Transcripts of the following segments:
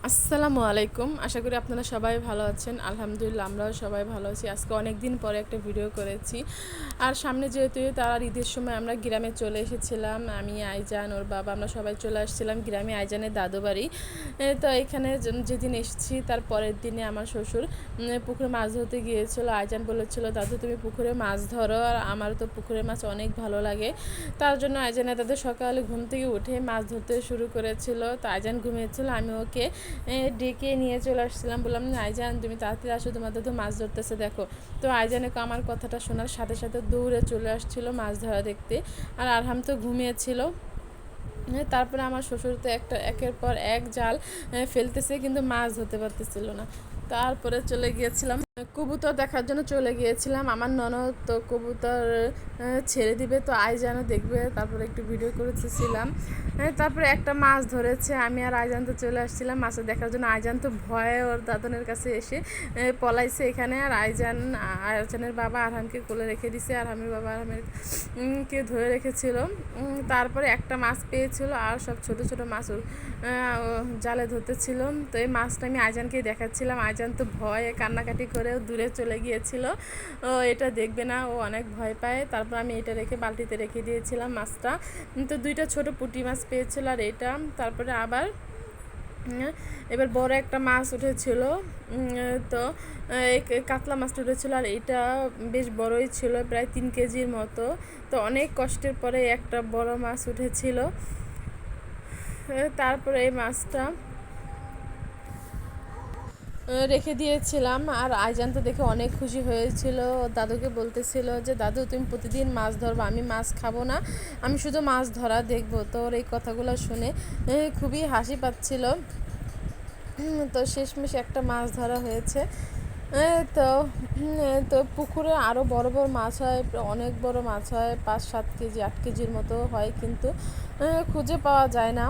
আসসালামু আলাইকুম। আশা করি আপনারা সবাই ভালো আছেন। আলহামদুলিল্লাহ আমরাও সবাই ভালো আছি। আজকে অনেক দিন পরে একটা ভিডিও করেছি। আর সামনে যেহেতু তার ঈদের সময় আমরা গ্রামে চলে এসেছিলাম। আমি, আইজান, ওর বাবা আমরা সবাই চলে আসছিলাম গ্রামে আইজানের দাদু বাড়ি। তো এখানে যেদিন এসেছি তার পরের দিনে আমার শ্বশুর পুকুরে মাছ ধরতে গিয়েছিল। আইজান বলেছিল, দাদু তুমি পুকুরে মাছ ধরো, আর আমার তো পুকুরের মাছ অনেক ভালো লাগে। তার জন্য আইজানের দাদু সকালে ঘুম থেকে উঠে মাছ ধরতে শুরু করেছিল। তো আইজান ঘুমিয়েছিল, আমি ওকে ডেকে নিয়ে চলে আসছিলাম। বললাম, আইজান তুমি তাড়াতাড়ি আসো, তোমার দাদু মাছ ধরতেছে দেখো। তো আইজানকে আমার কথাটা শোনার সাথে সাথে দৌড়ে চলে আসছিল মাছ ধরা দেখতে। আর আরহাম তো ঘুমিয়েছিল। তারপরে আমার শ্বশুর তো একের পর এক জাল ফেলতেছে, কিন্তু মাছ ধরতে পারতেছিল না। তারপরে চলে গিয়েছিলাম কবুতর দেখার জন্য, চলে গিয়েছিলাম। আমার ননদ তো কবুতর ছেড়ে দিবে, তো আইজানও দেখবে, তারপরে একটু ভিডিও করেছিলাম। তারপরে একটা মাছ ধরেছে, আমি আর আইজান তো চলে আসছিলাম মাছ দেখার জন্য। আইজান তো ভয়ে ওর দাদনের কাছে এসে পলাইছে এখানে। আর আইজানের বাবা আরহামকে কোলে রেখে দিছে, আরহামের বাবা আরহামের কে ধরে রেখেছিল। তারপরে একটা মাছ পেয়েছিল, আর সব ছোট ছোট মাছ জালে ধরতেছিল। তো এই মাছটা আমি আইজানকে দেখাচ্ছিলাম। আইজান তো ভয়ে কান্নাকাটি করেও দূরে চলে গিয়েছিল, ও এটা দেখবে না, ও অনেক ভয় পায়। তারপর আমি এটা রেখে বালতিতে রেখে দিয়েছিলাম মাছটা। তো দুইটা ছোট পুঁটি মাছ পেয়েছিল আর এটা। তারপরে আবার এবার বড় একটা মাছ উঠেছিল, তো এই কাতলা মাছটা উঠেছিল, আর এটা বেশ বড়ই ছিল, প্রায় 3 কেজির মতো। তো অনেক কষ্টের পরে একটা বড় মাছ উঠেছিল। তারপরে এই মাছটা রেখে দিয়েছিলাম। আর আইজান তো দেখে অনেক খুশি হয়েছিল, দাদুকে বলতেছিল যে দাদু তুমি প্রতিদিন মাছ ধরবা, আমি মাছ খাবো না, আমি শুধু মাছ ধরা দেখবো। তো ওর এই কথাগুলো শুনে খুবই হাসি পাচ্ছিল। তো শেষমেশ একটা মাছ ধরা হয়েছে। তো তো পুকুরে আরও বড় বড় মাছ হয়, অনেক বড় মাছ হয়, 5-7 কেজি 8 কেজির মতো হয়, কিন্তু খুঁজে পাওয়া যায় না।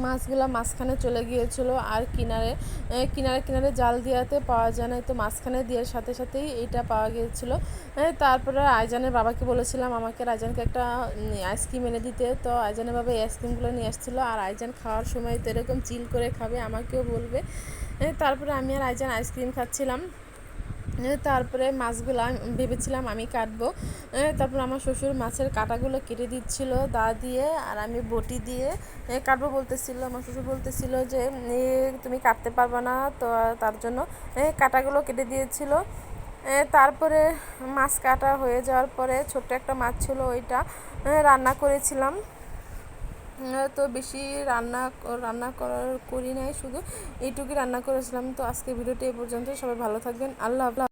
মাছগুলো মাঝখানে চলে গিয়েছিল, আর কিনারে কিনারে কিনারে জাল দিয়াতে পাওয়া যায় না, তো মাঝখানে দেওয়ার সাথে সাথেই এটা পাওয়া গিয়েছিল। তারপরে আইজানের বাবাকে বলেছিলাম আমাকে আইজানকে একটা আইসক্রিম এনে দিতে। তো আইজানের বাবা এই আইসক্রিমগুলো নিয়ে আসছিলো, আর আইজান খাওয়ার সময় তো এরকম চিল করে খাবে, আমাকেও বলবে। তারপরে আমি আর আইজান আইসক্রিম খাচ্ছিলাম। তারপরে মাছগুলো আমি ভেবেছিলাম আমি কাটবো। তারপর আমার শ্বশুর মাছের কাঁটাগুলো কেটে দিচ্ছিল দা দিয়ে, আর আমি বটি দিয়ে কাটবো বলতেছিল। আমার শ্বশুর বলতেছিল যে তুমি কাটতে পারবে না, তো তার জন্য কাঁটাগুলো কেটে দিয়েছিল। তারপরে মাছ কাটা হয়ে যাওয়ার পরে ছোট্ট একটা মাছ ছিল, ওইটা রান্না করেছিলাম। তো বেশি রান্না রান্না করি নাই, শুধু এইটুকুই রান্না করেছিলাম। তো আজকে ভিডিওটি এই পর্যন্ত, সবাই ভালো থাকবেন, আল্লাহ হাফেজ।